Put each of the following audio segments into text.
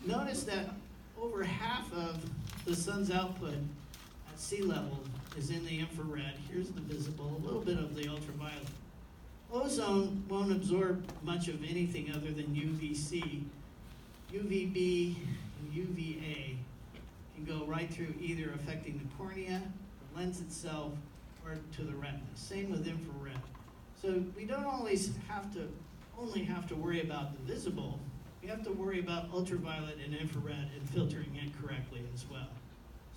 notice that over half of the sun's output at sea level is in the infrared. Here's the visible, a little bit of the ultraviolet. Ozone won't absorb much of anything other than UVC. UVB and UVA can go right through, either affecting the cornea, the lens itself, or to the retina. Same with infrared. So we don't always only have to worry about the visible. We have to worry about ultraviolet and infrared and filtering it correctly as well.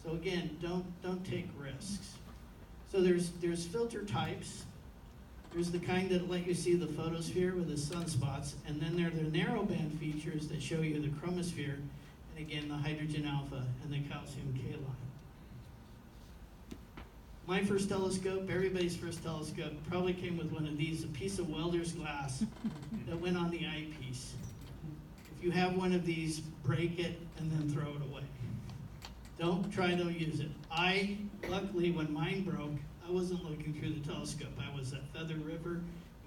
So again, don't take risks. So there's filter types. There's the kind that let you see the photosphere with the sunspots, and then there are the narrowband features that show you the chromosphere, and again, the hydrogen alpha and the calcium K line. My first telescope, everybody's first telescope, probably came with one of these, a piece of welder's glass that went on the eyepiece. If you have one of these, break it and then throw it away. Don't try to use it. Luckily, when mine broke, I wasn't looking through the telescope. I was at Feather River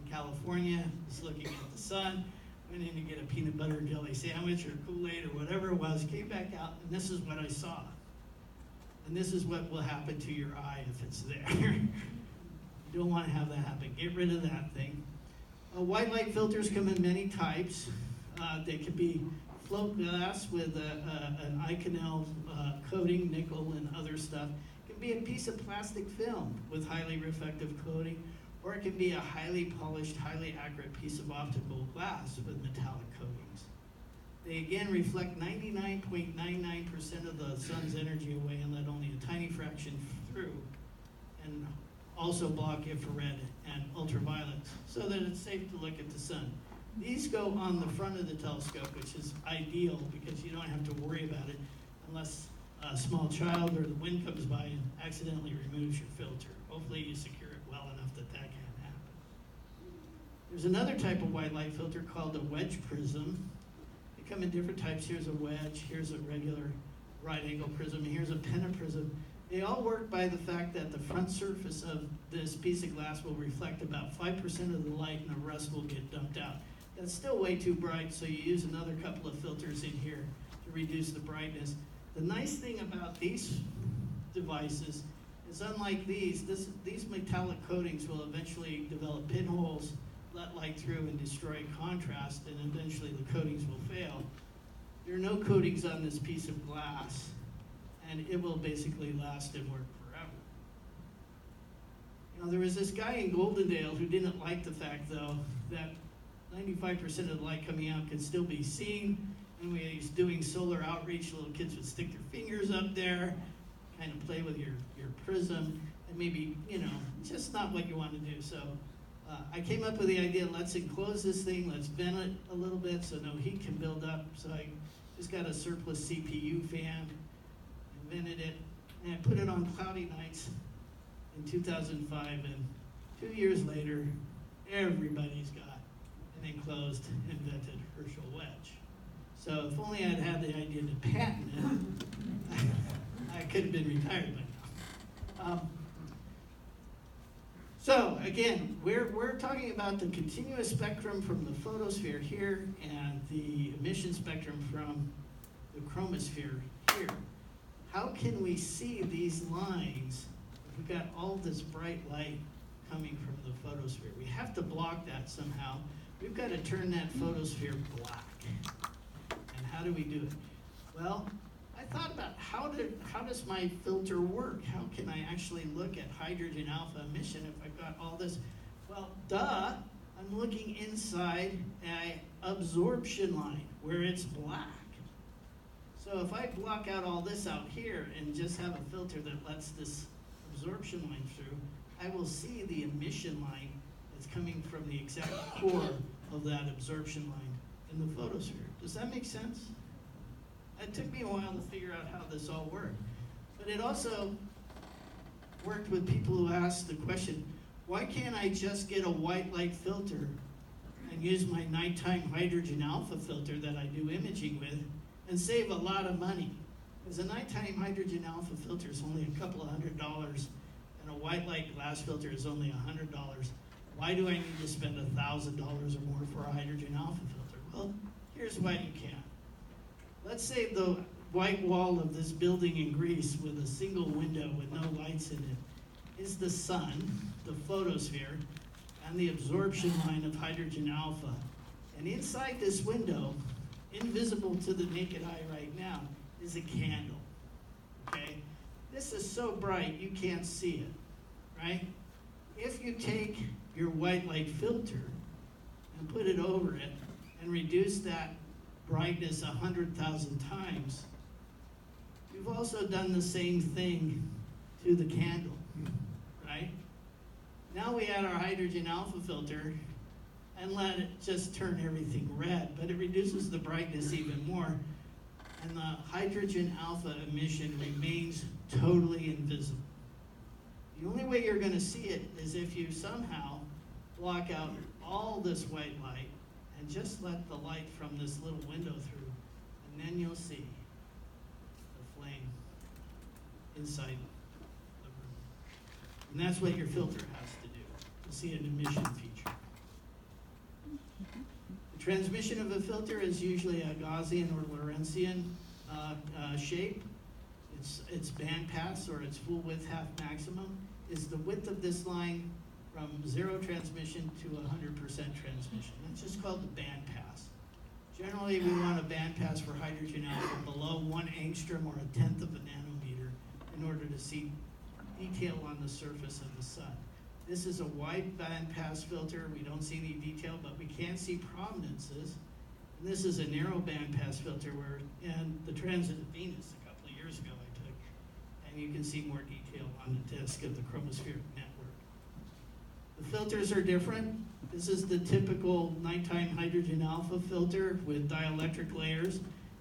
in California, was looking at the sun, went in to get a peanut butter and jelly sandwich or Kool-Aid or whatever it was, came back out, and this is what I saw. And this is what will happen to your eye if it's there. You don't want to have that happen. Get rid of that thing. White light filters come in many types. They could be float glass with an Inconel coating, nickel and other stuff. It can be a piece of plastic film with highly reflective coating, or it can be a highly polished, highly accurate piece of optical glass with metallic coatings. They again reflect 99.99% of the sun's energy away and let only a tiny fraction through, and also block infrared and ultraviolet so that it's safe to look at the sun. These go on the front of the telescope, which is ideal because you don't have to worry about it unless a small child or the wind comes by and accidentally removes your filter. Hopefully you secure it well enough that that can't happen. There's another type of white light filter called a wedge prism. They come in different types. Here's a wedge, here's a regular right angle prism, here's a pentaprism. They all work by the fact that the front surface of this piece of glass will reflect about 5% of the light and the rest will get dumped out. That's still way too bright, so you use another couple of filters in here to reduce the brightness. The nice thing about these devices is, unlike these metallic coatings will eventually develop pinholes, let light through and destroy contrast, and eventually the coatings will fail. There are no coatings on this piece of glass, and it will basically last and work forever. You know, there was this guy in Goldendale who didn't like the fact, though, that 95% of the light coming out could still be seen. And when he was doing solar outreach, little kids would stick their fingers up there, kind of play with your prism, and maybe, just not what you want to do. So I came up with the idea, let's enclose this thing, let's vent it a little bit so no heat can build up. So I just got a surplus CPU fan and vented it, and I put it on cloudy nights in 2005, and 2 years later, everybody's got an enclosed and vented Herschel wedge. So if only I'd had the idea to patent it, I could have been retired by now. So again, we're talking about the continuous spectrum from the photosphere here and the emission spectrum from the chromosphere here. How can we see these lines if we've got all this bright light coming from the photosphere? We have to block that somehow. We've got to turn that photosphere black. And how do we do it? Well, I thought about how does my filter work? How can I actually look at hydrogen alpha emission if I've got all this? Well, I'm looking inside an absorption line where it's black. So if I block out all this out here and just have a filter that lets this absorption line through, I will see the emission line that's coming from the exact core of that absorption line in the photosphere. Does that make sense? It took me a while to figure out how this all worked. But it also worked with people who asked the question, why can't I just get a white light filter and use my nighttime hydrogen alpha filter that I do imaging with and save a lot of money? Because a nighttime hydrogen alpha filter is only a couple of $100, and a white light glass filter is only $100. Why do I need to spend $1,000 or more for a hydrogen alpha filter? Well, here's why you can. Let's say the white wall of this building in Greece with a single window with no lights in it is the sun, the photosphere, and the absorption line of hydrogen alpha. And inside this window, invisible to the naked eye right now, is a candle, okay? This is so bright you can't see it, right? If you take your white light filter and put it over it and reduce that brightness 100,000 times, you've also done the same thing to the candle, right? Now we add our hydrogen alpha filter and let it just turn everything red, but it reduces the brightness even more, and the hydrogen alpha emission remains totally invisible. The only way you're going to see it is if you somehow block out all this white light and just let the light from this little window through, and then you'll see the flame inside the room. And that's what your filter has to do, to see an emission feature. The transmission of a filter is usually a Gaussian or Lorentzian shape. Its bandpass, or its full width half maximum, is the width of this line from 0 transmission to 100% transmission. It's just called the bandpass. Generally, we want a bandpass for hydrogen alpha below 1 angstrom or 1/10 of a nanometer in order to see detail on the surface of the sun. This is a wide bandpass filter. We don't see any detail, but we can see prominences. And this is a narrow bandpass filter and the transit of Venus a couple of years ago I took, and you can see more detail on the disk of the chromospheric network. The filters are different. This is the typical nighttime hydrogen alpha filter with dielectric layers.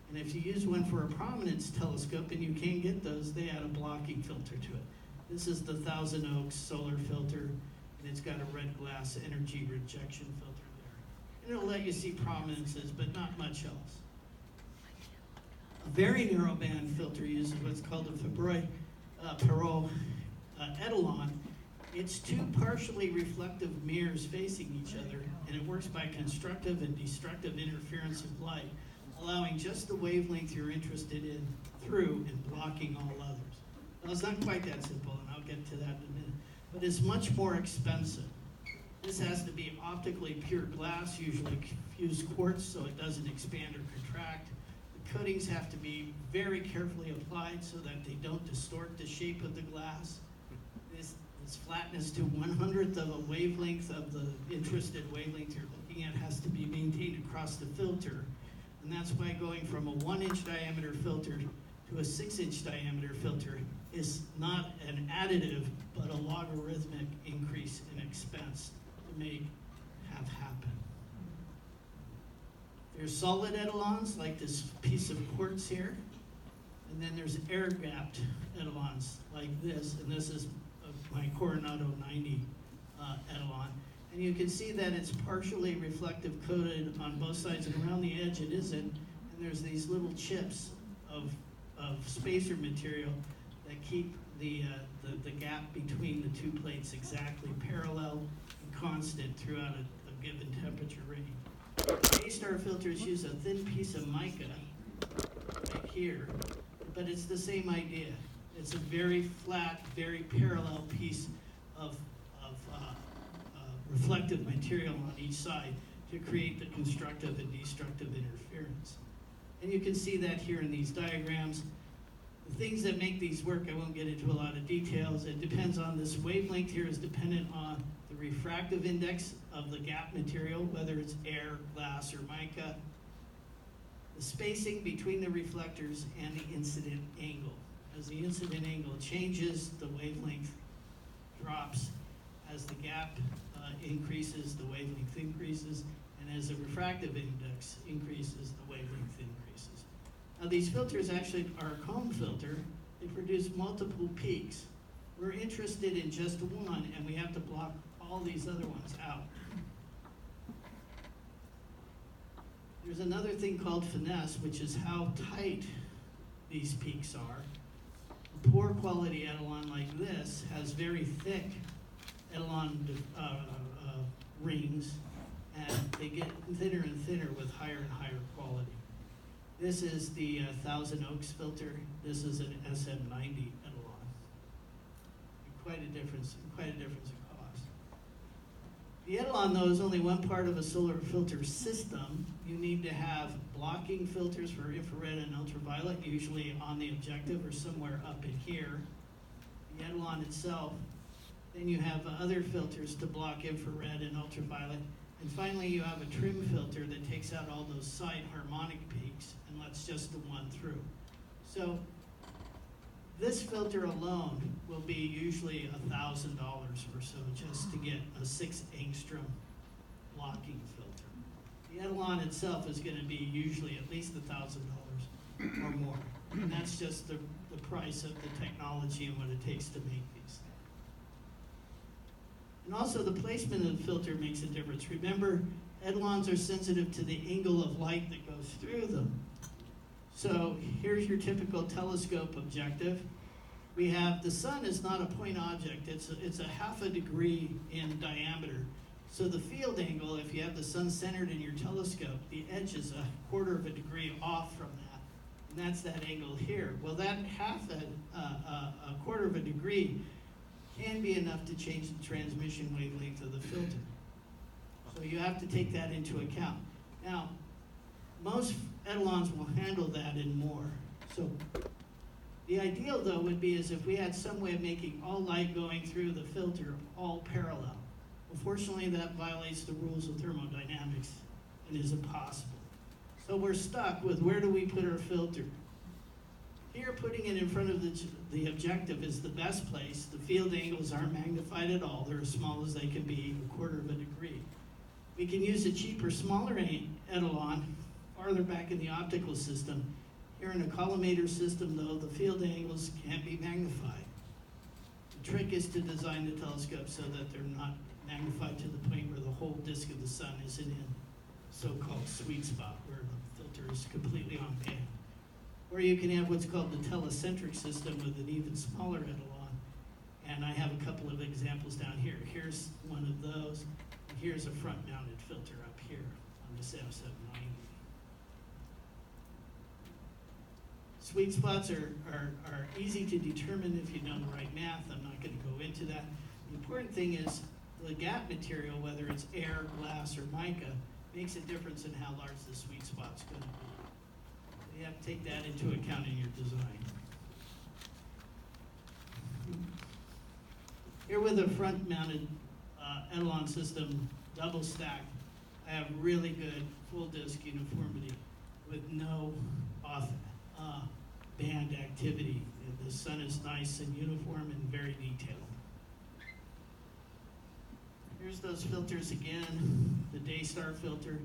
And if you use one for a prominence telescope, and you can get those, they add a blocking filter to it. This is the Thousand Oaks solar filter, and it's got a red glass energy rejection filter there. And it'll let you see prominences, but not much else. A very narrow band filter uses what's called a Perot etalon. It's two partially reflective mirrors facing each other, and it works by constructive and destructive interference of light, allowing just the wavelength you're interested in through and blocking all others. Well, it's not quite that simple, and I'll get to that in a minute, but it's much more expensive. This has to be optically pure glass, usually fused quartz, so it doesn't expand or contract. The coatings have to be very carefully applied so that they don't distort the shape of the glass. This flatness to 1/100th of a wavelength of the interested wavelength you're looking at has to be maintained across the filter, and that's why going from a 1-inch diameter filter to a 6-inch diameter filter is not an additive, but a logarithmic increase in expense to have happen. There's solid etalons, like this piece of quartz here, and then there's air-gapped etalons, like this, and this is my Coronado 90 etalon. And you can see that it's partially reflective coated on both sides, and around the edge it isn't, and there's these little chips of spacer material that keep the gap between the two plates exactly parallel and constant throughout a given temperature range. A-star filters use a thin piece of mica right here, but it's the same idea. It's a very flat, very parallel piece of reflective material on each side to create the constructive and destructive interference. And you can see that here in these diagrams. The things that make these work, I won't get into a lot of details. It depends on this wavelength here is dependent on the refractive index of the gap material, whether it's air, glass, or mica. The spacing between the reflectors and the incident angle. As the incident angle changes, the wavelength drops. As the gap increases, the wavelength increases. And as the refractive index increases, the wavelength increases. Now these filters actually are a comb filter. They produce multiple peaks. We're interested in just one, and we have to block all these other ones out. There's another thing called finesse, which is how tight these peaks are. A poor quality etalon like this has very thick etalon rings, and they get thinner and thinner with higher and higher quality. This is the Thousand Oaks filter. This is an SM90 Etalon. Quite a difference in cost. The Etalon, though, is only one part of a solar filter system. You need to have blocking filters for infrared and ultraviolet, usually on the objective or somewhere up in here. The Etalon itself. Then you have other filters to block infrared and ultraviolet. And finally, you have a trim filter that takes out all those side harmonic peaks and lets just the one through. So this filter alone will be usually $1,000 or so just to get a 6 angstrom blocking filter. The Etalon itself is going to be usually at least $1,000 or more. And that's just the price of the technology and what it takes to make these. And also the placement of the filter makes a difference. Remember, Etalons are sensitive to the angle of light that goes through them. So here's your typical telescope objective. We have, the sun is not a point object, it's a 1/2 degree in diameter. So the field angle, if you have the sun centered in your telescope, the edge is 1/4 degree off from that. And that's that angle here. Well, that 1/4 degree can be enough to change the transmission wavelength of the filter. So you have to take that into account. Now, most Etalons will handle that and more. So the ideal, though, would be is if we had some way of making all light going through the filter all parallel. Unfortunately, that violates the rules of thermodynamics and is impossible. So we're stuck with where do we put our filter? Here, putting it in front of the objective is the best place. The field angles aren't magnified at all. They're as small as they can be, 1/4 degree. We can use a cheaper, smaller Etalon farther back in the optical system. Here in a collimator system, though, the field angles can't be magnified. The trick is to design the telescope so that they're not magnified to the point where the whole disk of the sun isn't in so-called sweet spot, where the filter is completely on band. Or you can have what's called the telecentric system with an even smaller Etalon. And I have a couple of examples down here. Here's one of those. And here's a front-mounted filter up here on this SM90. Sweet spots are easy to determine if you know the right math. I'm not going to go into that. The important thing is the gap material, whether it's air, glass, or mica, makes a difference in how large the sweet spot's going to be. So you have to take that into account in your design. Here with a front-mounted Etalon system, double stacked, I have really good full disk uniformity with no off band activity. The sun is nice and uniform and very detailed. Here's those filters again, the Daystar filter.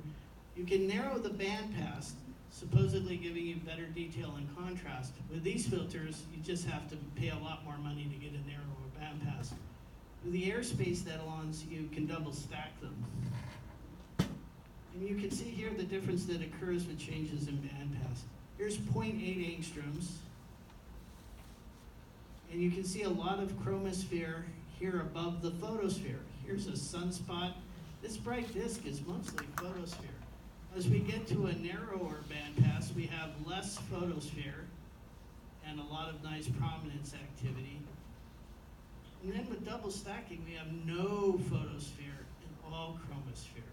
You can narrow the band pass, supposedly giving you better detail and contrast. With these filters, you just have to pay a lot more money to get a narrower band pass. With the airspace Etalons, you can double stack them. And you can see here the difference that occurs with changes in band pass. Here's 0.8 angstroms. And you can see a lot of chromosphere here above the photosphere. Here's a sunspot. This bright disk is mostly photosphere. As we get to a narrower band pass, we have less photosphere and a lot of nice prominence activity. And then with double stacking, we have no photosphere and all chromosphere.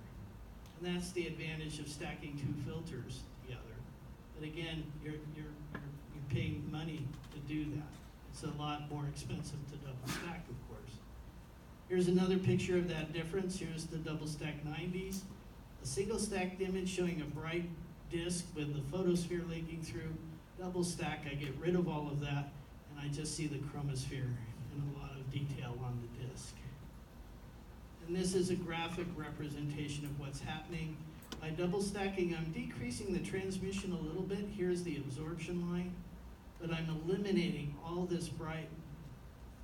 And that's the advantage of stacking two filters together. But again, you're paying money to do that. It's a lot more expensive to double stack, of course. Here's another picture of that difference. Here's the double stack 90s. A single stacked image showing a bright disk with the photosphere leaking through. Double stack, I get rid of all of that, and I just see the chromosphere and a lot of detail on the disk. And this is a graphic representation of what's happening. By double stacking, I'm decreasing the transmission a little bit. Here's the absorption line, but I'm eliminating all this bright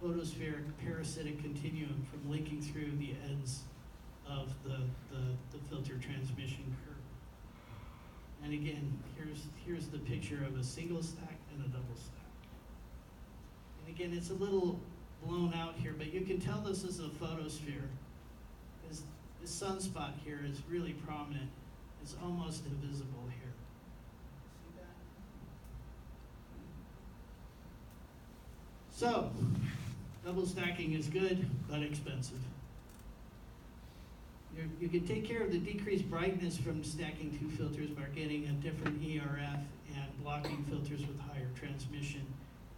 photospheric parasitic continuum from leaking through the ends of the filter transmission curve. And again, here's the picture of a single stack and a double stack. And again, it's a little blown out here, but you can tell this is a photosphere. This sunspot here is really prominent. It's almost invisible here. See that? So, double stacking is good, but expensive. You can take care of the decreased brightness from stacking two filters by getting a different ERF and blocking filters with higher transmission.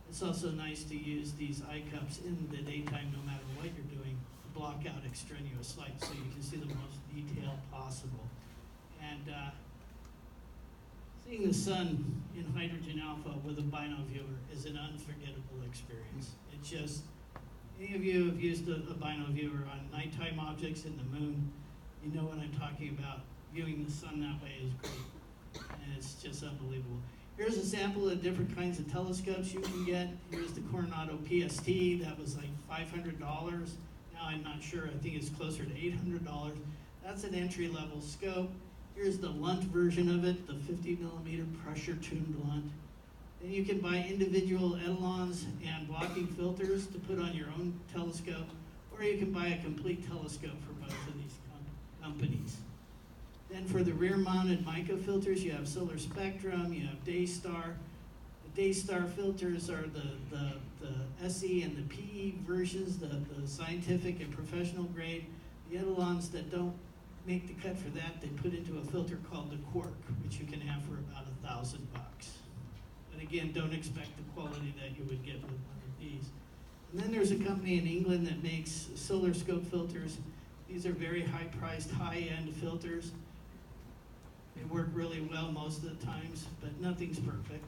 It's also nice to use these eye cups in the daytime, no matter what you're doing, to block out extraneous light so you can see the most detail possible. And seeing the sun in hydrogen alpha with a bino viewer is an unforgettable experience. It just, any of you have used a bino viewer on nighttime objects in the moon, you know what I'm talking about. Viewing the sun that way is great, and it's just unbelievable. Here's a sample of different kinds of telescopes you can get. Here's the Coronado PST, that was like $500. Now I'm not sure, I think it's closer to $800. That's an entry-level scope. Here's the Lunt version of it, the 50mm pressure-tuned Lunt. Then you can buy individual etalons and blocking filters to put on your own telescope, or you can buy a complete telescope for both of these companies. Then for the rear-mounted mica filters, you have Solar Spectrum, you have Daystar. The Daystar filters are the SE and the PE versions, the scientific and professional grade. The etalons that don't make the cut for that, they put into a filter called the Quark, which you can have for about $1,000. But again, don't expect the quality that you would get with one of these. And then there's a company in England that makes solar scope filters. These are very high-priced, high-end filters. They work really well most of the times, but nothing's perfect.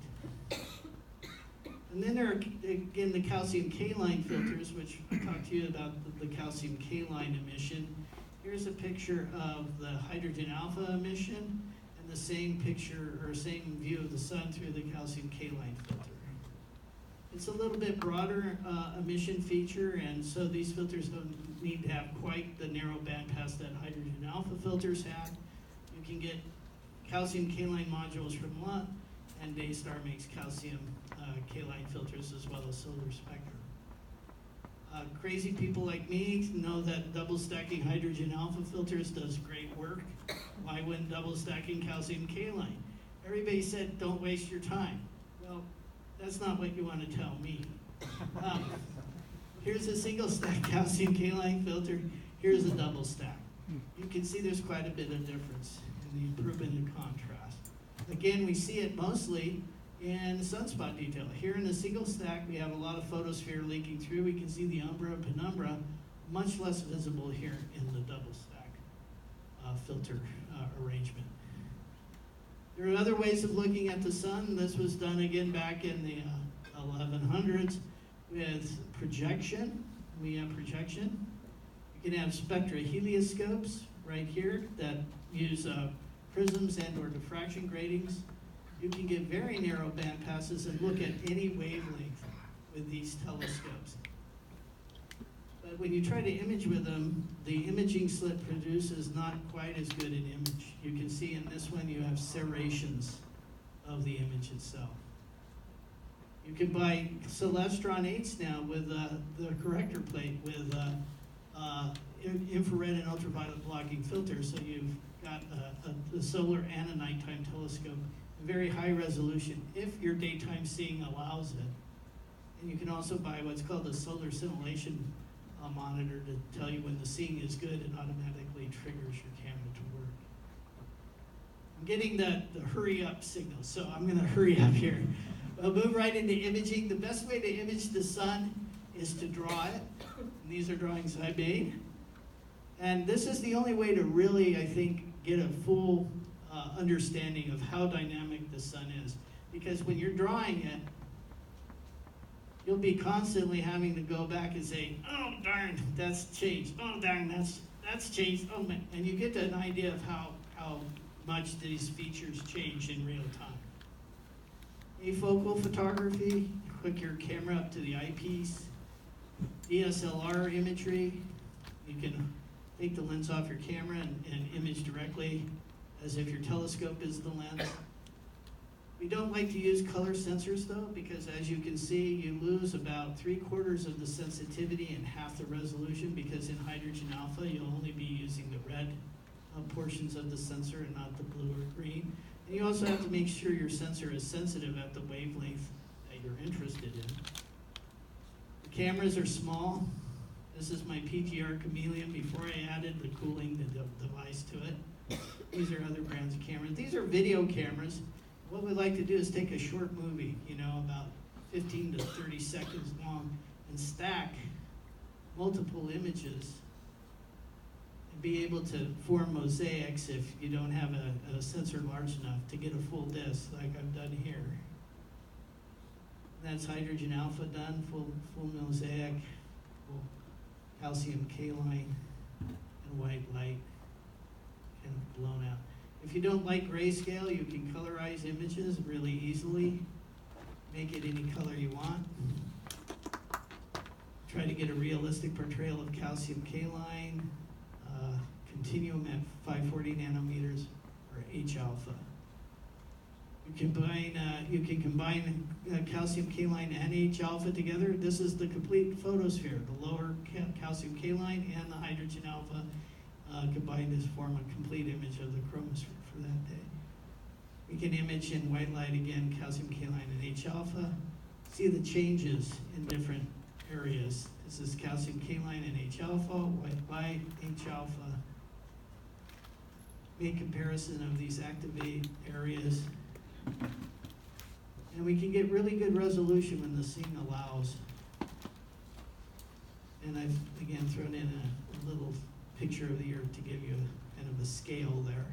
And then there are, again, the calcium K-line filters, which I talked to you about the calcium K-line emission. Here's a picture of the hydrogen alpha emission, and the same picture, or same view of the sun through the calcium K-line filter. It's a little bit broader emission feature, and so these filters don't need to have quite the narrow bandpass that hydrogen alpha filters have. You can get calcium K-line modules from Lunt, and Daystar makes calcium K-line filters as well as Solar Spectrum. Crazy people like me know that double stacking hydrogen alpha filters does great work. Why wouldn't double stacking calcium K-line? Everybody said don't waste your time. Well, that's not what you want to tell me. Here's a single stack calcium K-line filter. Here's a double stack. You can see there's quite a bit of difference in the improvement in contrast. Again, we see it mostly in sunspot detail. Here in the single stack, we have a lot of photosphere leaking through. We can see the umbra and penumbra, much less visible here in the double stack filter arrangement. There are other ways of looking at the sun. This was done again back in the 1100s with projection. We have projection. You can have spectrohelioscopes right here that use prisms and or diffraction gratings. You can get very narrow band passes and look at any wavelength with these telescopes. But when you try to image with them, the imaging slit produces not quite as good an image. You can see in this one you have serrations of the image itself. You can buy Celestron 8s now with the corrector plate with infrared and ultraviolet blocking filters, so you've got a solar and a nighttime telescope, very high resolution if your daytime seeing allows it. And you can also buy what's called a solar scintillation monitor to tell you when the seeing is good and automatically triggers your camera to work. I'm getting the hurry up signal, so I'm going to hurry up here. We'll move right into imaging. The best way to image the sun is to draw it. And these are drawings I made. And this is the only way to really, I think, get a full understanding of how dynamic the sun is. Because when you're drawing it, you'll be constantly having to go back and say, oh darn, that's changed. Oh darn, that's changed. Oh man. And you get an idea of how much these features change in real time. Afocal photography, hook your camera up to the eyepiece. DSLR imagery, you can take the lens off your camera and image directly as if your telescope is the lens. We don't like to use color sensors though, because as you can see, you lose about 3/4 of the sensitivity and half the resolution, because in hydrogen alpha, you'll only be using the red portions of the sensor and not the blue or green. And you also have to make sure your sensor is sensitive at the wavelength that you're interested in. Cameras are small. This is my PGR Chameleon before I added the cooling device to it. These are other brands of cameras. These are video cameras. What we like to do is take a short movie, about 15 to 30 seconds long, and stack multiple images and be able to form mosaics if you don't have a sensor large enough to get a full disk like I've done here. That's hydrogen alpha done, full mosaic, full calcium K-line, and white light kind of blown out. If you don't like grayscale, you can colorize images really easily. Make it any color you want. Try to get a realistic portrayal of calcium K-line, continuum at 540 nanometers, or H-alpha. You can combine calcium K-line and H-alpha together. This is the complete photosphere, the lower calcium K-line and the hydrogen alpha combined to form a complete image of the chromosphere for that day. We can image in white light again, calcium K-line and H-alpha. See the changes in different areas. This is calcium K-line and H-alpha, white light, H-alpha. Make comparison of these activate areas. And we can get really good resolution when the scene allows. And I've, again, thrown in a little picture of the Earth to give you kind of a scale there.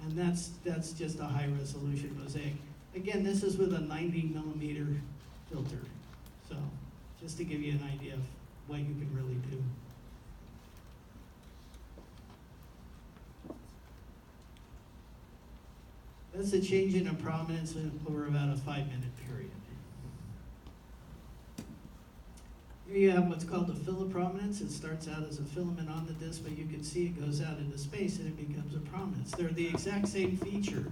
And that's just a high resolution mosaic. Again, this is with a 90 millimeter filter. So just to give you an idea of what you can really do. That's a change in a prominence over about a 5-minute period. Here you have what's called a philoprominence. It starts out as a filament on the disk, but you can see it goes out into space and it becomes a prominence. They're the exact same feature.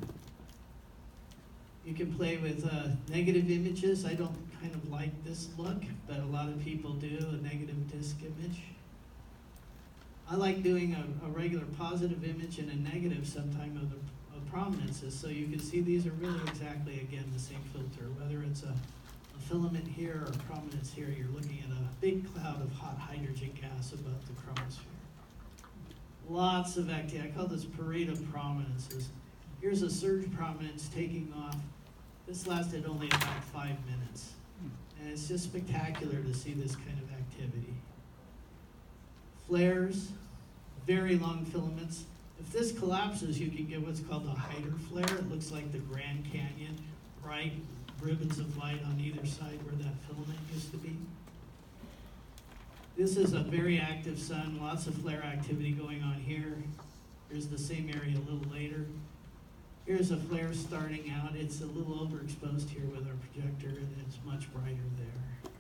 You can play with negative images. I don't kind of like this look, but a lot of people do, a negative disk image. I like doing a regular positive image and a negative sometime of the prominences, so you can see these are really exactly, again, the same filter. Whether it's a filament here or a prominence here, you're looking at a big cloud of hot hydrogen gas above the chromosphere. Lots of activity. I call this parade of prominences. Here's a surge prominence taking off. This lasted only about 5 minutes. And it's just spectacular to see this kind of activity. Flares, very long filaments. If this collapses, you can get what's called a hyder flare. It looks like the Grand Canyon, bright ribbons of light on either side where that filament used to be. This is a very active sun, lots of flare activity going on here. Here's the same area a little later. Here's a flare starting out. It's a little overexposed here with our projector, and it's much brighter there.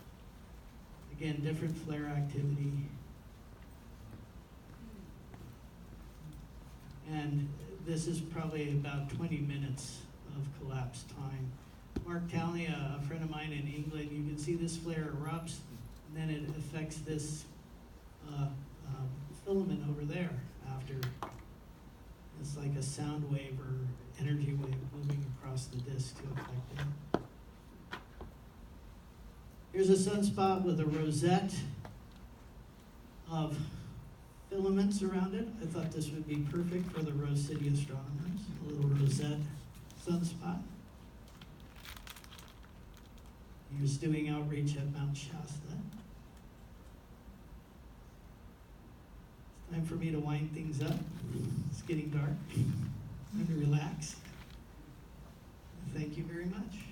Again, different flare activity. And this is probably about 20 minutes of collapse time. Mark Townley, a friend of mine in England, you can see this flare erupts, and then it affects this filament over there after. It's like a sound wave or energy wave moving across the disk to affect it. Here's a sunspot with a rosette of filaments around it. I thought this would be perfect for the City Astronomers, a little rosette sunspot. Here's doing outreach at Mount Shasta. It's time for me to wind things up. It's getting dark. Time to relax. Thank you very much.